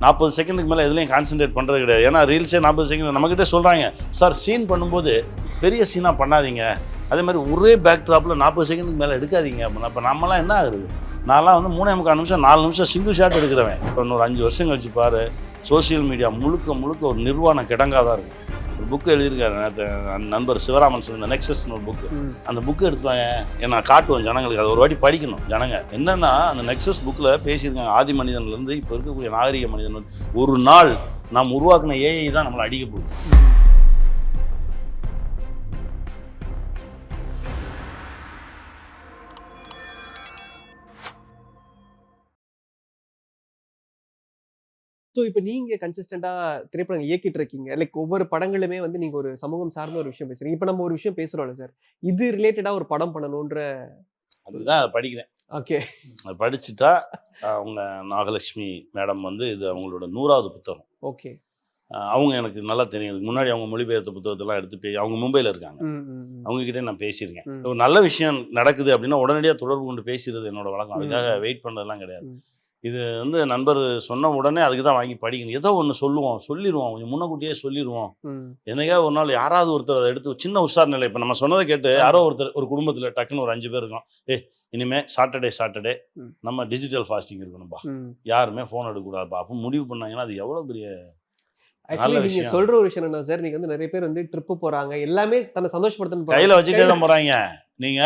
40 செகண்டுக்கு மேலே எதுலையும் கான்சென்ட்ரேட் பண்ணுறது கிடையாது. ஏன்னா ரீல்ஸே 40 செகண்ட் நம்மக்கிட்டே சொல்கிறாங்க, சார் சீன் பண்ணும்போது பெரிய சீனாக பண்ணாதீங்க, அதே மாதிரி ஒரே பேக் ட்ராப்பில் 40 செகண்டுக்கு மேலே எடுக்காதீங்க அப்படின்னா. இப்போ நம்மலாம் என்ன ஆகுது, நான்லாம் வந்து 3.25 நிமிஷம் 4 நிமிஷம் சிங்கிள் ஷாட் எடுக்கிறவன். இப்போ இன்னொரு 5 வருஷம் கழிச்சு பாரு, சோசியல் மீடியா முழுக்க ஒரு நிர்வாண கிடங்காக தான் இருக்கும். ஒரு புக்கு எழுதியிருக்காரு நண்பர் சிவராமன் சொல்லி, நெக்ஸஸ்னு ஒரு புக்கு. அந்த புக்கு எடுத்துவாங்க, ஏன்னா காட்டுவோம் ஜனங்களுக்கு, அது ஒரு வாட்டி படிக்கணும் ஜனங்க. என்னென்னா அந்த நெக்ஸஸ் புக்கில் பேசியிருக்காங்க, ஆதி மனிதன்லேருந்து இப்போ இருக்கக்கூடிய நாகரிக மனிதன் ஒரு நாள் நாம் உருவாக்கின ஏஐ தான் நம்மளை அடிக்க போகுது. ஸோ இப்போ நீங்க கன்சிஸ்டண்டா திரைப்படங்கள் இயக்கிட்டு இருக்கீங்க. லைக் ஒவ்வொரு படங்களுமே வந்து நீங்க ஒரு சமூகம் சார்ந்த ஒரு விஷயம் பேசுறீங்க. இப்போ நம்ம ஒரு விஷயம் பேசுறோம்ல சார், இது ரிலேட்டடா ஒரு படம் பண்ணணுன்ற அதுதான் அதை படிக்கிறேன். ஓகே. அதை படிச்சுட்டா அவங்க நாகலட்சுமி மேடம் வந்து இது அவங்களோட 100வது புத்தகம். ஓகே. அவங்க எனக்கு நல்லா தெரியும். இதுக்கு முன்னாடி அவங்க மொழிபெயர்த்த புத்தகத்தெல்லாம் எடுத்து அவங்க மும்பையில் இருக்காங்க, அவங்ககிட்ட நான் பேசியிருக்கேன். ஒரு நல்ல விஷயம் நடக்குது அப்படின்னா உடனடியாக தொடர்பு கொண்டு பேசுறது என்னோட வழக்கம். அதுக்காக வெயிட் பண்ணுறதுலாம் கிடையாது. இது வந்து நண்பர் சொன்ன உடனே அதுக்கு தான் வாங்கி படிக்கணும். ஏதோ ஒன்று சொல்லிடுவோம், கொஞ்சம் முன்னக்கூட்டியே சொல்லிடுவோம். என்னைக்கா ஒரு நாள் யாராவது ஒருத்தர் அதை எடுத்து சின்ன உஷார் நிலை, இப்போ நம்ம சொன்னதை கேட்டு யாரோ ஒருத்தர் ஒரு குடும்பத்தில் டக்குன்னு ஒரு 5 பேர் இருக்கும், இனிமே சாட்டர்டே நம்ம டிஜிட்டல் ஃபாஸ்டிங் இருக்கணும்பா, யாருமே ஃபோன் எடுக்கக்கூடாதுப்பா அப்போ முடிவு பண்ணாங்கன்னா அது எவ்வளோ பெரிய ஆக்சுவலி நீங்க சொல்ற ஒரு விஷயம் என்ன சார், நீங்க வந்து நிறைய பேர் வந்து ட்ரிப்பு போறாங்க, எல்லாமே தன்னை சந்தோஷப்படுத்தணும் கையில வச்சுட்டே தான் போறாங்க. நீங்க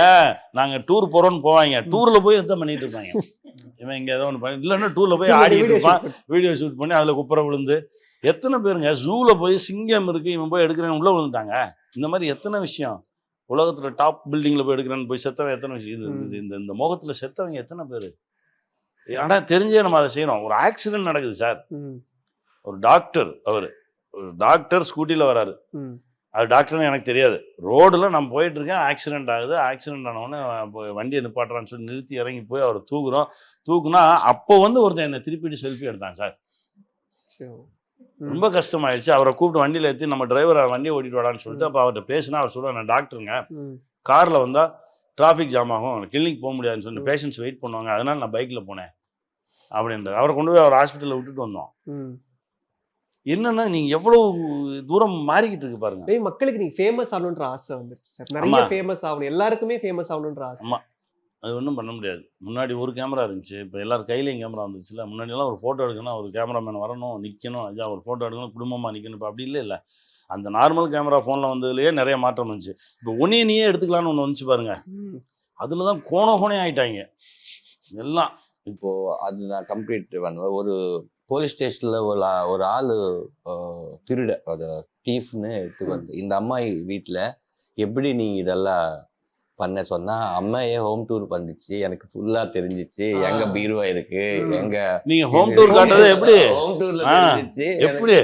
நாங்க டூர் போறோம்னு போவாங்க, டூர்ல போய் எந்த பண்ணிட்டு இருப்பாங்க, இவன் இங்க ஏதோ ஒன்று பண்ணி இல்லைன்னா டூர்ல போய் ஆடிட்டு இருப்பான், வீடியோ ஷூட் பண்ணி அதுல குப்புற விழுந்து. எத்தனை பேருங்க ஜூல போய் சிங்கம் இருக்கு இவன் போய் எடுக்கிறேன் உள்ள விழுந்துட்டாங்க. இந்த மாதிரி எத்தனை விஷயம் உலகத்துல டாப் பில்டிங்ல போய் எடுக்கிறேன்னு போய் செத்தவன் எத்தனை விஷயம். இந்த மோகத்துல செத்தவங்க எத்தனை பேரு. ஆனா தெரிஞ்சே நம்ம அதை செய்யணும். ஒரு ஆக்சிடென்ட் நடக்குது சார், ஒரு டாக்டர் ஸ்கூட்டியில் வராரு, அது டாக்டர்னு எனக்கு தெரியாது, ரோடில் நான் போயிட்டு இருக்கேன், ஆக்சிடென்ட் ஆகுது. ஆக்சிடென்ட் ஆனவுடனே வண்டியை நிப்பாட்டுறான்னு சொல்லி நிறுத்தி இறங்கி போய் அவரை தூக்குனா அப்போ வந்து ஒருத்தன் என்னை திருப்பிட்டு செல்ஃபி எடுத்தான் சார். ரொம்ப கஷ்டமாயிடுச்சு. அவரை கூப்பிட்டு வண்டியில் ஏற்றி நம்ம டிரைவர் வண்டியை ஓட்டிட்டு வாடான்னு சொல்லிட்டு அப்போ அவர்கிட்ட பேசினா அவர் சொல்லுவார், நான் டாக்டருங்க, காரில் வந்தால் டிராஃபிக் ஜாம் ஆகும், கிளினிக் போக முடியாதுன்னு சொல்லி பேஷண்ட்ஸ் வெயிட் பண்ணுவாங்க, அதனால நான் பைக்கில் போனேன் அப்படின்றார். அவரை கொண்டு போய் அவர் ஹாஸ்பிட்டலில் விட்டுட்டு வந்தோம். என்னன்னா நீங்க எவ்வளவு தூரம் மாறிக்கிட்டு இருக்கு பாருங்க. மக்களுக்கு நீங்க ஃபேமஸ் ஆகணும்ன்ற ஆசை வந்துருச்சு சார், நிறைய ஃபேமஸ் ஆகணும், எல்லாருக்குமே ஃபேமஸ் ஆகணும்ன்ற ஆசை. ஆமா, அது ஒன்றும் பண்ண முடியாது. முன்னாடி ஒரு கேமரா இருந்துச்சு, இப்போ எல்லாரும் கையிலையும் கேமரா வந்துருச்சுல. முன்னாடியெல்லாம் ஒரு ஃபோட்டோ எடுக்கணும், ஒரு கேமராமேன் வரணும், நிற்கணும், ஐயா ஒரு ஃபோட்டோ எடுக்கணும், குடும்பமாக நிற்கணும். இப்போ அப்படி இல்லை. அந்த நார்மல் கேமரா ஃபோனில் வந்ததுலேயே நிறைய மாற்றம் வந்துச்சு. இப்போ நீயே எடுத்துக்கலான்னு ஒன்று வந்துச்சு பாருங்க, அதில் தான் கோணே ஆகிட்டாங்க எல்லாம். இப்போது அது நான் கம்ப்ளீட் பண்ணுவேன். ஒரு போலீஸ் ஸ்டேஷனில் ஒரு ஆள் திருட, அதை தீஃப்னு எடுத்துக்கு வந்து இந்த அம்மாயி வீட்டில் எப்படி நீ இதெல்லாம் பண்ண சொன்னா, அம்மையே ஹோம் டூர் பண்ணிச்சு, எனக்கு ஃபுல்லா தெரிஞ்சிச்சு எங்க பீரோவா இருக்கு, எங்க நீங்க ஹோம் டூர் காட்டுறது எப்படி, ஹோம் டூர்ல தெரிஞ்சிச்சு எப்படி,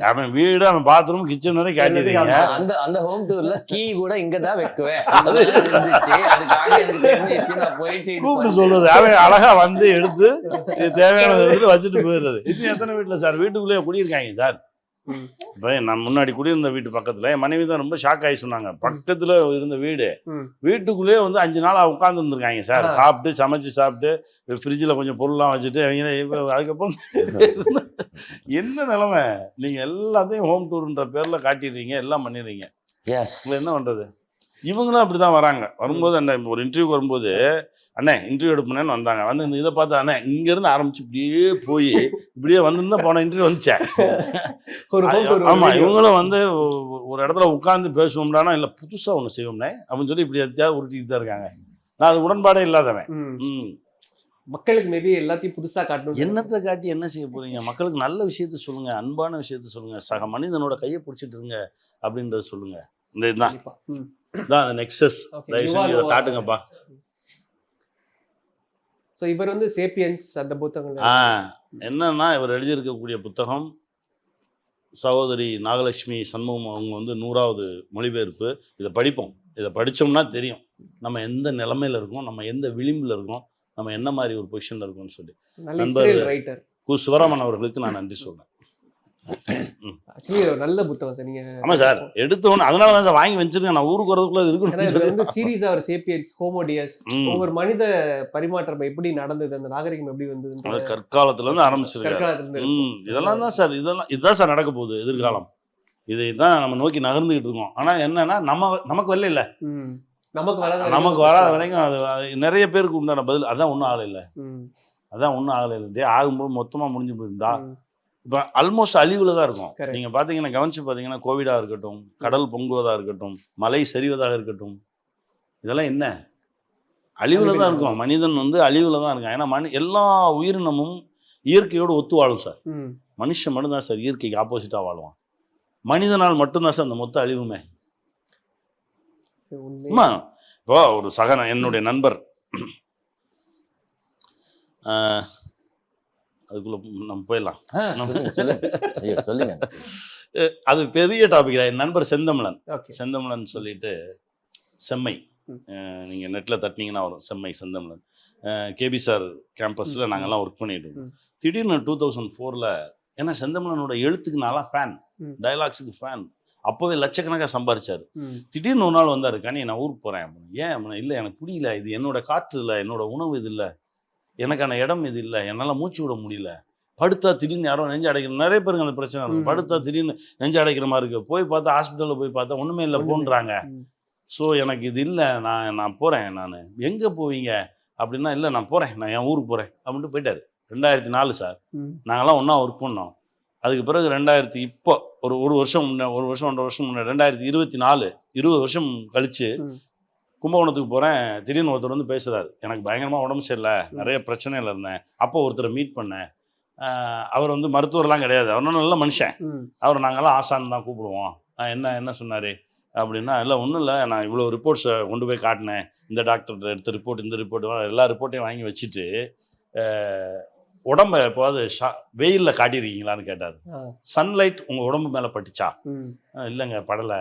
அவன் வீடு அவன் பாத்ரூம் கிச்சன் வரை காட்டிடுறீங்க. அந்த ஹோம் டூர்ல கீ கூட இங்கதான் வைக்குவேன், அதுக்காக எனக்கு தெரிஞ்சிச்சு. நான் போயிட்டு கூப்பிட்டு சொல்றது, அவன் அழகா வந்து எடுத்து தேவையானதை எடுத்து வச்சுட்டு போயிடுறது. இது எத்தனை வீட்டுல சார் வீட்டுக்குள்ளேயே குடியிருக்காங்க சார். இப்போ நான் முன்னாடி குடியிருந்த வீட்டு பக்கத்துல என் மனைவி தான் ரொம்ப ஷாக் ஆகி சொன்னாங்க, பக்கத்துல இருந்த வீட்டுக்குள்ளேயே வந்து 5 நாளா உட்கார்ந்து இருந்திருக்காங்க சார், சாப்பிட்டு சமைச்சு சாப்பிட்டு ஃப்ரிட்ஜில் கொஞ்சம் பொருள்லாம் வச்சுட்டு. அவங்க அதுக்கப்புறம் என்ன நிலைமை, நீங்க எல்லாத்தையும் ஹோம் டூர்ன்ற பேர்ல காட்டிடுறீங்க, எல்லாம் பண்ணிடுறீங்க. என்ன பண்றது, இவங்களும் அப்படிதான் வராங்க. வரும்போது அந்த ஒரு இன்டர்வியூ வரும்போது, அண்ணே இன்டர்வியூ எடுப்பேன்னு வந்தாங்க. வந்து இதை பார்த்தா அண்ணே இங்கேருந்து ஆரம்பிச்சு இப்படியே வந்துருந்தா போன இன்டர்வியூ வந்துச்சேன். ஆமாம், இவங்களும் வந்து ஒரு இடத்துல உட்காந்து பேசுவோம்னா இல்லை புதுசாக ஒன்று செய்வோம்னே அப்படின்னு சொல்லி இப்படி எதாவது உருட்டிட்டு தான் இருக்காங்க. நான் அது உடன்பாடே இல்லாதவன். மக்களுக்கு மேபி எல்லாத்தையும் புதுசாக காட்டணும். என்னத்தை காட்டி என்ன செய்ய போறீங்க, மக்களுக்கு நல்ல விஷயத்த சொல்லுங்க, அன்பான விஷயத்த சொல்லுங்க, சக மனிதனோட கையை பிடிச்சிட்டு இருங்க அப்படின்றத சொல்லுங்க. இந்த இதுதான் அந்த நெக்ஸஸ். தயவு செஞ்சு இதை காட்டுங்கப்பா. ஸோ இவர் வந்து சேப்பியன்ஸ் அந்த புத்தகம் என்னன்னா, இவர் எழுதியிருக்கக்கூடிய புத்தகம் சகோதரி நாகலட்சுமி சண்முகம் அவங்க வந்து 100வது மொழிபெயர்ப்பு. இதை படிப்போம், இதை படித்தோம்னா தெரியும் நம்ம எந்த நிலைமையில் இருக்கோம், நம்ம எந்த விளிம்பில் இருக்கோம், நம்ம என்ன மாதிரி ஒரு பொசிஷனில் இருக்கோம்னு சொல்லி. நண்பர் கு. சிவராமன் அவர்களுக்கு நான் நன்றி சொல்கிறேன். ஆக்சுவலி ஒரு நல்ல புத்தகம் சார் நீங்க. ஆமா சார், எடுத்தோன்னு அதனால தான் சார் வாங்கி வச்சிருக்கேன். நான் ஊருக்கு வரதுக்குள்ள இது ஏன்னா இதுல வந்து இருக்கணும். சீரீஸா ஒரு சேப்பியன்ஸ், ஹோமோடியஸ், ஒவ்வொரு மனித பரிமாற்றம் எப்படி நடந்தது, அந்த நாகரிகம் எப்படி அது வந்தது கற்காலத்துல இருந்து ஆரம்பிச்சிருக்காரு. கற்காலத்துல இருந்து இதெல்லாம் தான் சார், இதுதான் சார் நடக்க போகுது எதிர்காலம். இதைதான் நம்ம நோக்கி நகர்ந்துகிட்டு இருக்கோம். ஆனா என்னன்னா நமக்கு வரல இல்ல, நமக்கு வராத வரைக்கும் அது நிறைய பேருக்கு உண்டான பதில் அதான் ஒன்றும் ஆகலை இல்லை, அதான் ஒன்றும் ஆகலை இல்லை. ஆகும்போது மொத்தமா முடிஞ்சு போயிருந்தா இப்போ ஆல்மோஸ்ட் அழிவுல தான் இருக்கும். Correct. நீங்க பாத்தீங்கன்னா கவனிச்சு பாத்தீங்கன்னா கோவிடா இருக்கட்டும், கடல் பொங்குவதா இருக்கட்டும், மலை சரிவதாக இருக்கட்டும், இதெல்லாம் என்ன அழிவுல தான் இருக்கும். மனிதன் வந்து அழிவுல தான் இருக்கான். ஏன்னா எல்லா உயிரினமும் இயற்கையோடு ஒத்து வாழும் சார். மனுஷன் மட்டும்தான் சார் இயற்கைக்கு ஆப்போசிட்டா வாழுவான். மனிதனால் மட்டும்தான் சார் அந்த மொத்த அழிவுமே. ஆமா, இப்போ ஒரு என்னுடைய நண்பர், அதுக்குள்ள நம்ம போயிடலாம். சொல்லுங்க. அது பெரிய டாபிக். என் நண்பர் செந்தமிழன் சொல்லிட்டு, செம்மை, நீங்க நெட்ல தட்டினீங்கன்னா வரும், செந்தமிழன். கேபி சார் கேம்பஸ்ல நாங்கெல்லாம் ஒர்க் பண்ணிட்டு இருக்கோம். திடீர்னு 2004ல, ஏன்னா செந்தமிழனோட எழுத்துக்கு நான்லாம் ஃபேன், டயலாக்ஸுக்கு ஃபேன். அப்போவே லட்சக்கணக்காக சம்பாரிச்சாரு. திடீர்னு ஒரு நாள் வந்தாரு, கனி நான் ஊருக்கு போறேன். ஏன்? இல்லை எனக்கு புரியல, இது என்னோட காற்று இல்லை, என்னோட உணவு இது இல்லை, எனக்கான இடம் இது இல்லை, என்னால் மூச்சு விட முடியல, படுத்தா திடீர்னு யாரோ நெஞ்சு அடைக்கிற, நிறைய பேருக்கு அந்த பிரச்சனை இருக்கும். படுத்தா திடீர்னு நெஞ்சு அடைக்கிற மாதிரி இருக்கு. போய் பார்த்தா ஹாஸ்பிட்டலில் போய் பார்த்தா ஒன்றுமே இல்லை போன்றாங்க. ஸோ எனக்கு இது இல்லை, நான் போகிறேன். நான் எங்கே போவீங்க அப்படின்னா, இல்லை நான் போகிறேன், நான் என் ஊருக்கு போகிறேன் அப்படின்ட்டு போயிட்டாரு. 2004 சார், நாங்கள்லாம் ஒன்றா ஒர்க் பண்ணோம். அதுக்கு பிறகு 2000 இப்போ ஒரு வருஷம் முன்னே, ஒரு வருஷம் 1.5 வருஷம் முன்னே, 2024 20 வருஷம் கழிச்சு கும்பகோணத்துக்கு போகிறேன். திடீர்னு ஒருத்தர் வந்து பேசுகிறாரு, எனக்கு பயங்கரமாக உடம்பு சரியில்லை, நிறைய பிரச்சனையில் இருந்தேன். அப்போ ஒருத்தரை மீட் பண்ணேன். அவர் வந்து மருத்துவர்லாம் கிடையாது, அவர் நல்ல மனுஷன். அவர் நாங்கள்லாம் ஆசான் தான் கூப்பிடுவோம். என்ன சொன்னார் அப்படின்னா, இல்லை ஒன்றும் இல்லை, நான் இவ்வளோ ரிப்போர்ட்ஸை கொண்டு போய் காட்டினேன், இந்த டாக்டர் எடுத்த ரிப்போர்ட், இந்த ரிப்போர்ட், எல்லா ரிப்போர்ட்டையும் வாங்கி வச்சுட்டு, உடம்ப எப்போது வெயிலில் காட்டியிருக்கீங்களான்னு கேட்டார். சன்லைட் உங்கள் உடம்பு மேலே பட்டுச்சா? இல்லைங்க படலை.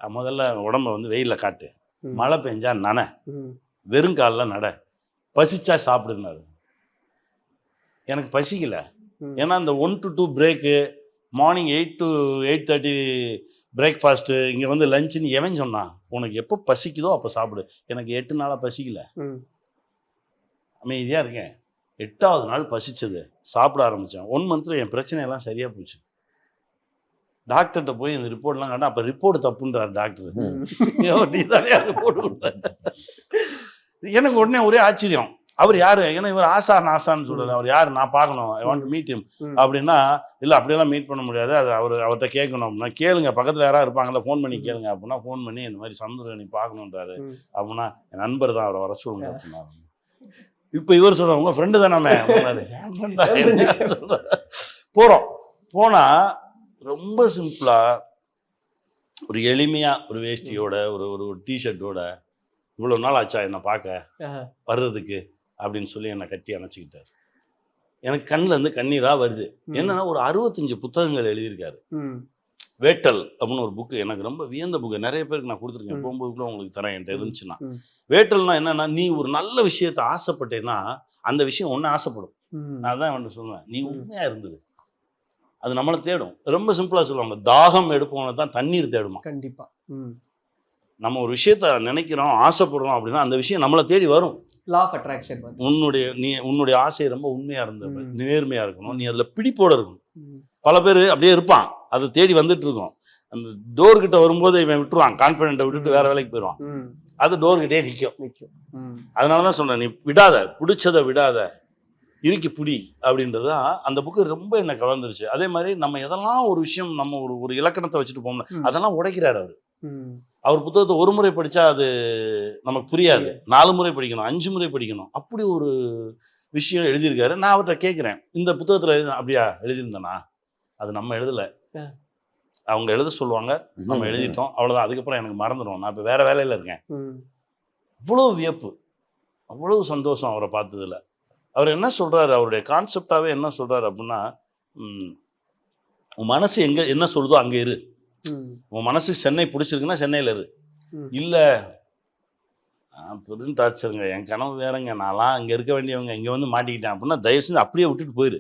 முதல்ல உடம்ப வந்து வெயிலில் காட்டு, மழை பெஞ்சா நனை, வெறுங்காலில் நட, பசிச்சா சாப்பிடுனாரு. எனக்கு பசிக்கல. ஏன்னா இந்த 1 to 2 break, morning 8 to 8:30 breakfast, இங்கே வந்து லஞ்சுன்னு எவன் சொன்னான்? உனக்கு எப்போ பசிக்குதோ அப்போ சாப்பிடு. எனக்கு 8 நாளாக பசிக்கல, அமைதியாக இருக்கேன். 8வது நாள் பசிச்சது, சாப்பிட ஆரம்பித்தேன். 1 மந்த்தில் என் பிரச்சனையெல்லாம் சரியாக போச்சு. டாக்டர்கிட்ட போய் இந்த ரிப்போர்ட்லாம் காட்டினா, அப்போ ரிப்போர்ட் தப்புன்றார் டாக்டர். நீ தானே ரிப்போர்ட் கொடுத்த. எனக்கு உடனே ஒரே ஆச்சரியம், அவர் யாரு? ஏன்னா இவர் ஆசான்னு சொல்றாரு, அவர் யாரு? நான் பார்க்கணும், I want to meet him அப்படின்னா, இல்லை அப்படியெல்லாம் மீட் பண்ண முடியாது, அது அவர்கிட்ட கேட்கணும் அப்படின்னா, கேளுங்க பக்கத்தில் யாராவது இருப்பாங்கல்ல, ஃபோன் பண்ணி கேளுங்க அப்படின்னா, ஃபோன் பண்ணி இந்த மாதிரி சந்துரு நீ பார்க்கணுன்றாரு அப்படின்னா, என் நண்பர் தான், அவரை வர சொல்லுங்க அப்படின்னா. இப்போ இவர் சொல்ற, உங்க ஃப்ரெண்டு தானே? போறோம். போனா ரொம்ப சிம்பிளா, ஒரு எளிமையா, ஒரு வேஷ்டியோட, ஒரு டிஷர்ட்டோட, இவ்வளவு நாள் ஆச்சா என்னை பார்க்க வர்றதுக்கு அப்படின்னு சொல்லி என்னை கட்டி அணைச்சிக்கிட்டார். எனக்கு கண்ணில் இருந்து கண்ணீரா வருது. என்னன்னா, ஒரு 65 புத்தகங்கள் எழுதியிருக்காரு. வேட்டல் அப்படின்னு ஒரு புக்கு, எனக்கு ரொம்ப வியந்த புக்கு, நிறைய பேருக்கு நான் கொடுத்துருக்கேன், போகும்போது கூட உங்களுக்கு தரேன் என்கிட்ட இருந்துச்சுன்னா. வேட்டல்னா என்னன்னா, நீ ஒரு நல்ல விஷயத்த ஆசைப்பட்டேன்னா அந்த விஷயம் ஒன்று ஆசைப்படும். நான் தான் வந்து சொல்லுவேன், நீ உண்மையா இருந்தது, அது நம்மளை தேடும். ரொம்ப சிம்பிளா சொல்லுவாங்க, தாகம் எடுப்பவனை தான் தண்ணீர் தேடுமா. கண்டிப்பா. நம்ம ஒரு விஷயத்த நினைக்கிறோம், ஆசைப்படுறோம் அப்படின்னா அந்த விஷயம் நம்மளை தேடி வரும். Law of attraction. உன்னுடைய ஆசை ரொம்ப உண்மையா இருந்தது, நேர்மையா இருக்கணும், நீ அதுல பிடிப்போட இருக்கணும். பல பேர் அப்படியே இருப்பான், அதை தேடி வந்துட்டு இருக்கோம். அந்த டோர் கிட்ட வரும்போது இவன் விட்டுருவான், கான்ஃபிடென்ட்டை விட்டுட்டு வேற வேலைக்கு போயிடுவான். அது டோர் கிட்டே நிற்கும். அதனாலதான் சொல்றேன், நீ விடாத, பிடிச்சதை விடாத, இறுக்கி புடி அப்படின்றதுதான் அந்த புக்கு ரொம்ப என்ன கவர்ந்துருச்சு. அதே மாதிரி நம்ம எதெல்லாம் ஒரு விஷயம், நம்ம ஒரு இலக்கணத்தை வச்சுட்டு போகணும், அதெல்லாம் உடைக்கிறாரு அவரு. அவர் புத்தகத்தை ஒரு முறை படிச்சா அது நமக்கு புரியாது, 4 முறை படிக்கணும், 5 முறை படிக்கணும். அப்படி ஒரு விஷயம் எழுதியிருக்காரு. நான் அவர்கிட்ட கேட்குறேன், இந்த புத்தகத்துல அப்படியா எழுதியிருந்தேனா? அது நம்ம எழுதலை, அவங்க எழுத சொல்லுவாங்க, நம்ம எழுதிட்டோம், அவ்வளோதான். அதுக்கப்புறம் எனக்கு மறந்துடும், நான் இப்போ வேற வேலையில் இருக்கேன். அவ்வளோ வியப்பு, அவ்வளோ சந்தோஷம் அவரை பார்த்ததுல. அவர் என்ன சொல்றாரு, அவருடைய கான்செப்டாவே என்ன சொல்றாரு அப்படின்னா, உன் மனசு என்ன சொல்லுதோ அங்கே இரு. உன் மனசு சென்னை பிடிச்சிருக்குன்னா சென்னையில் இரு. இல்லை பெரும் டார்ச்சருங்க, என் கனவு வேறங்க, நான்லாம் அங்கே இருக்க வேண்டியவங்க, இங்கே வந்து மாட்டிக்கிட்டேன் அப்படின்னா தயவு செஞ்சு அப்படியே விட்டுட்டு போயிரு.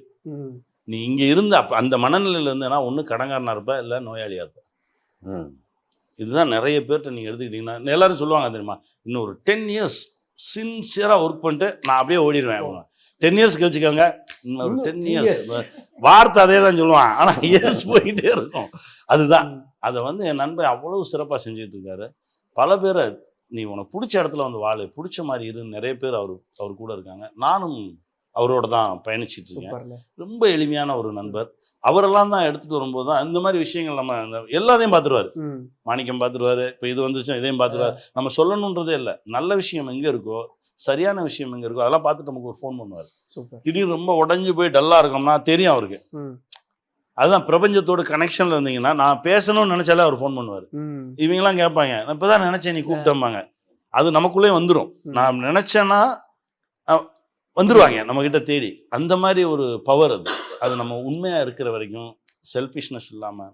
நீ இங்க இருந்து அந்த மனநிலையில இருந்தேன்னா ஒண்ணு கடன்காரனா இருப்ப இல்ல நோயாளியா இருப்ப. ம். இதுதான் நிறைய பேர்கிட்ட நீங்க எடுத்துக்கிட்டீங்கன்னா எல்லாரும் சொல்லுவாங்க தெரியுமா, இன்னும் ஒரு 10 இயர்ஸ் சின்சியரா ஒர்க் பண்ணிட்டு நான் அப்படியே ஓடிடுவேன். 10 இயர்ஸ் கழிச்சுக்கோங்க, இன்னும் ஒரு 10 இயர்ஸ் வார்த்தை அதே தான் சொல்லுவான், ஆனா இயர்ஸ் போயிட்டே இருக்கும். அதுதான் அதை வந்து என் நண்பன் அவ்வளவு சிறப்பா செஞ்சுட்டு இருக்காரு. பல பேரை நீ உனக்கு பிடிச்ச இடத்துல வந்து வாழு, பிடிச்ச மாதிரி இருன்னு நிறைய பேர் அவர் கூட இருக்காங்க. நானும் அவரோட தான் பயணிச்சிட்டு இருக்கேன். சூப்பர்ண்ணே. ரொம்ப எளிமையான ஒரு நண்பர். அவரெல்லாம் தான் எடுத்துட்டு வரும்போது தான் இந்த மாதிரி விஷயங்கள் நம்ம எல்லாத்தையும் பார்த்துருவாரு. மாணிக்கம் பார்த்துருவாரு, இப்போ இது வந்துருச்சு இதையும் பார்த்துருவாரு. நம்ம சொல்லணுன்றதே இல்லை, நல்ல விஷயம் எங்கே இருக்கோ, சரியான விஷயம் எங்கே இருக்கோ அதெல்லாம் பார்த்துட்டு நமக்கு ஒரு ஃபோன் பண்ணுவார். திடீர்னு ரொம்ப உடஞ்சி போய் டல்லாக இருக்கோம்னா தெரியும் அவருக்கு. அதுதான் பிரபஞ்சத்தோட கனெக்ஷனில் இருந்தீங்கன்னா நான் பேசணும்னு நினச்சாலே அவர் ஃபோன் பண்ணுவார். இவங்கெல்லாம் கேட்பாங்க, நான் இப்போ தான் நினச்சேன் நீ கூப்பிட்டம்பாங்க. அது நமக்குள்ளே வந்துடும். நான் நினச்சேன்னா வந்துருவாங்க நம்மக்கிட்ட தேடி. அந்த மாதிரி ஒரு பவர் அது. அது நம்ம உண்மையாக இருக்கிற வரைக்கும், செல்ஃபிஷ்னஸ் இல்லாமல்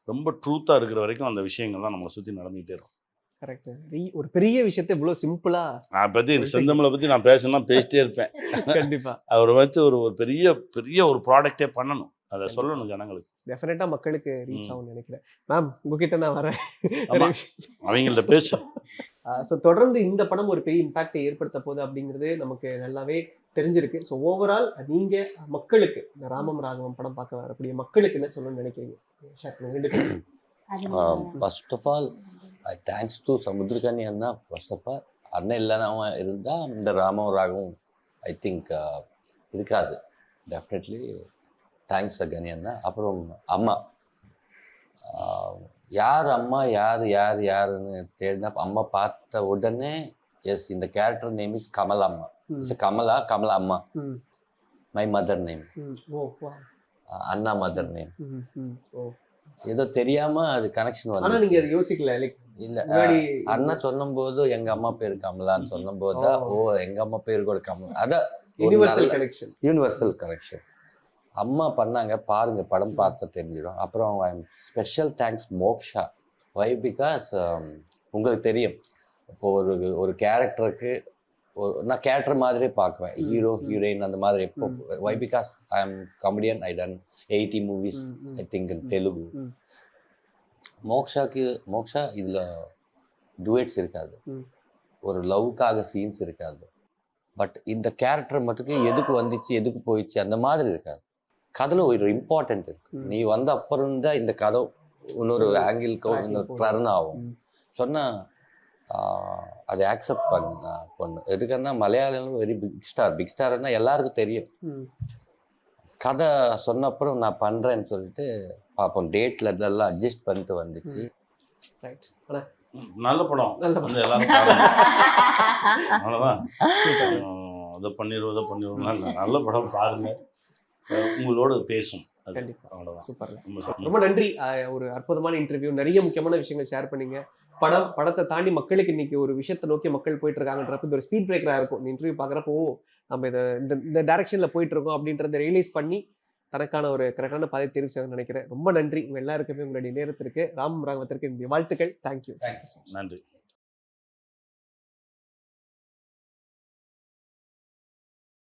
ரொம்ப ட்ரூத்தாக இருக்கிற வரைக்கும் அந்த விஷயங்கள்லாம் நம்மளை சுற்றி நடந்துகிட்டே இருக்கும். கரெக்ட். ஒரு பெரிய விஷயத்தை இவ்வளோ சிம்பிளா நான் பற்றி செந்தமிழை பற்றி நான் பேசணும்னா பேசிட்டே இருப்பேன். கண்டிப்பா அவரை வச்சு ஒரு பெரிய பெரிய ஒரு ப்ராடக்டே பண்ணணும், அதை சொல்லணும் ஜனங்களுக்கு. டெஃபினட்டா மக்களுக்கு ரீச் ஆகும்னு நினைக்கிறேன். மேம் உங்ககிட்ட நான் வரேன், அவங்கள்ட்ட பேச. ஸோ தொடர்ந்து இந்த படம் ஒரு பெரிய இம்பாக்டை ஏற்படுத்த போகுது அப்படிங்கிறது நமக்கு நல்லாவே தெரிஞ்சிருக்கு. ஸோ ஓவரால் நீங்க மக்களுக்கு இந்த ராமம் ராகவம் படம் பார்க்க வரக்கூடிய மக்களுக்கு என்ன சொல்லணும்னு நினைக்கிறீங்க? First of all thanks to Samuthirakani அண்ணா. ஃபர்ஸ்ட் ஆஃப் ஆல் அண்ணன் இல்லைனா இருந்தால் இந்த ராமம் ராகவம் ஐ திங்க் இருக்காது. டெஃபினெட்லி தேங்க்ஸ் கனி அண்ணா. அப்புறம் அம்மா, யார் அம்மா யாருன்னு தேடினா அம்மா பார்த்த உடனே எஸ் இந்த கேரக்டர் நேம் இஸ் கமல் அம்மா. இட்ஸ் கமலா அம்மா. My mother name, Anna mother name. ஏதோ தெரியாம அது கனெக்ஷன் வந்து. நீங்க அதை யோசிக்கல இல்ல, அண்ணா சொன்னும் போது எங்க அம்மா பேரு கமலான்னு சொன்னும் போது ஓ எங்க அம்மா பேரு கூட கமலா. அதான் யூனிவர்சல் கனெக்ஷன். அம்மா பண்ணாங்க பாருங்க, படம் பார்த்தா தெரிஞ்சிடும். அப்புறம் special thanks Moksha. Why because உங்களுக்கு தெரியும், இப்போ ஒரு கேரக்டருக்கு நான் கேரக்டர் மாதிரியே பார்க்குவேன், ஹீரோ ஹீரோயின் அந்த மாதிரி. எப்போ why because I am comedian, I done 80 movies I think in Telugu. Moksha இதில் டுவேட்ஸ் இருக்காது, ஒரு லவ்க்காக சீன்ஸ் இருக்காது. பட் இந்த கேரக்டர் மட்டுக்கு எதுக்கு வந்துச்சு எதுக்கு போயிடுச்சு அந்த மாதிரி இருக்காது. கதையில் ஒரு இம்பார்ட்டன்ட் இருக்கு. நீ வந்த அப்புறம் தான் இந்த கதை இன்னொரு ஆங்கிள்க்கோ இன்னொரு டர்ன் ஆகும். சொன்னால் அதை ஆக்செப்ட் பண்ணு. எதுக்குன்னா மலையாளம் வெரி பிக் ஸ்டார்னா எல்லாருக்கும் தெரியும். கதை சொன்ன அப்புறம் நான் பண்ணுறேன்னு சொல்லிட்டு பார்ப்போம். டேட்டில் இதெல்லாம் அட்ஜஸ்ட் பண்ணிட்டு வந்துச்சு. நல்ல படம், எல்லாரும் அவ்வளோதான். அதை பண்ணிடுவோம் நல்ல படம் பாருங்க, உங்களோட பேசும். ரொம்ப நன்றி. ஒரு அற்புதமான இன்டர்வியூ, நிறைய முக்கியமான விஷயங்கள் ஷேர் பண்ணீங்க. படத்தை தாண்டி மக்களுக்கு இன்னைக்கு ஒரு விஷயத்தை நோக்கி மக்கள் போயிட்டு இருக்காங்கன்றப்ப இது ஒரு ஸ்பீட் பிரேக்கரா இருக்கும். இந்த இன்டர்வியூ பாக்குறப்போ நம்ம இந்த டைரக்ஷன்ல போயிட்டு இருக்கோம் அப்படின்றத ரியலைஸ் பண்ணி தனக்கான ஒரு கரெக்டான பாதை தேர்வு செய்யணும்னு நினைக்கிறேன். ரொம்ப நன்றி உங்க எல்லாருக்குமே, உங்களுடைய நேரத்திற்கு, ராமம் ராகவத்திற்கு என்னுடைய வாழ்த்துக்கள். தேங்க்யூ. நன்றி.